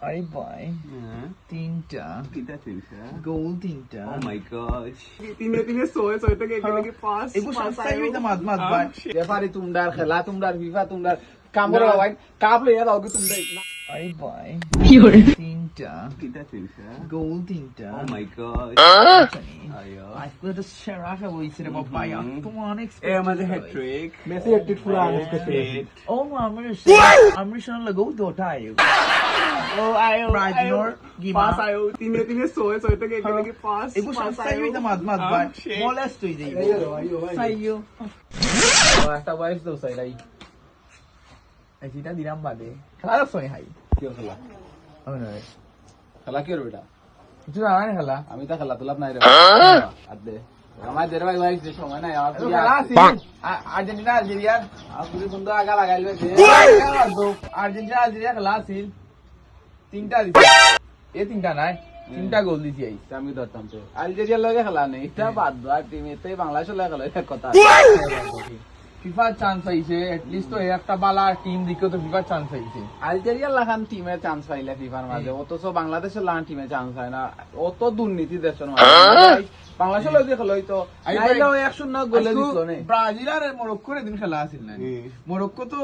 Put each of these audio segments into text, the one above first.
আরে ভাই তিনটা গোল তিনটা Oh my gosh. তিনে ছয় থেকে এখানে পাঁচ এগুলো সাইড মাত মাত ভাই রেফারি তোমরা খেলা তোমরা ফিফা তোমরা কামড় লাগাই কাপ লইয়া দাও কি তোমরা আরে ভাই তিনটা গোল তিনটা Oh my gosh. Ayo. আজকে তো সেরা খেলা হইছে রে বাবা এত অনেক Eh, আমাদের hat-trick. মেসি এডিট ফুল আনস্পেসিফিক ও আমি শোনা লাগো দোটাই ও আয়ো Braginor, পাঁচ আয়ো তিনে ছয় থেকে এখানে পাঁচ এগুলো সাইড মাত মাত ভাই মলেস তুই দেই সাইয়ো একটা বয়স তো সাইলাই এটা দিলাম বাদে খেলা সই হাই কি খেলা আমি না খেলা কি হবে এটা কিছু জানা না খেলা আমি তো খেলা তুলাপ নাই রে আদে আমার দের ভাই ভাই যে সময় নাই আমার পুরি খেলা আছে আর্জেন্টিনা আলজেরিয়া আমার পুরি বন্ধু আগা লাগাইবে যে আর্জেন্টিনা আলজেরিয়া খেলা আছিল তিনটা দিছে এই তিনটা নাই তিনটা গোল দিছি আই আমি ধরতাম তো আলজেরিয়ার লগে খেলা নেই এটা বাদ দা টিমেতে বাংলাদেশের লগে খেলা এক কথা ফিফা চান্স আইছে এট লিস্ট তো একটা বালা টিম দিকেও তো ফিফা চান্স আইছে আলজেরিয়ার লাগান টিমে চান্স পাইলে ফিফার মাঝে অথচ বাংলাদেশের লাগান টিমে চান্স হয় না অত দুর্নীতি দেশের মাঝে বাংলাদেশের লগে খেলা হইতো আইলেও 1-0 গোলে দিত না ব্রাজিল আর মরক্কোর এদিন খেলা আছিল না মরক্কো তো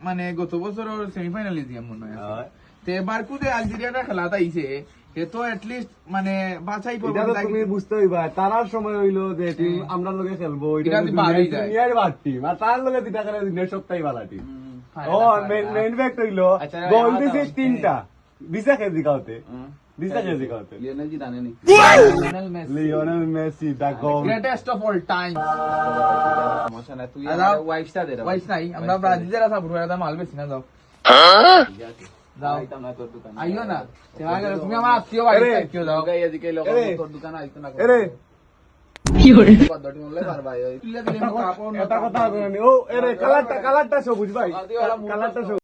মানে গত বছর সেমিফাইনালে দিয়ে মনে হয় তে এবার কুদে আলজেরিয়াটা খেলাতে আইছে এ তো এট লিস্ট মানে বাছাই এটা তো তুমি বুঝতে হইবা তারার সময় হইলো যে টিম আমরা লগে খেলবো এটা তো বাড়ি যায়। দুনিয়ার বাদ টিম আর তার লগে দিটা করে দিনের সপ্তাহে ভালো টিম ও মেইন ফ্যাক্ট হইলো আচ্ছা, গোল আচ্ছা, দিছিস তিনটা দিশা কেজি খাওতে দিশা কেজি খাওতে লিওনেল জি জানে নি Lionel Messi Lionel Messi the গোল গ্রেটেস্ট অফ অল টাইম সমস্যা নাই তুই দাদা, আমার ওয়াইফটা দে ওয়াইস নাই আমরা ব্রাজিলের সাপোর্ট করে মাল বেশি না দাও যাও আইতাম না তোর দোকানে আইও না তুমি আমার আত্মীয় বাড়ি আরে, কেউ দাও গাই এদিকে লোক এরে। তোর দোকানে আইতো না এরে পদ্ধতি মূল্যে পারবা তুলে দিলে কাপড় এটা কথা হবে না ও এরে কালারটা সবুজ ভাই কালারটা সবুজ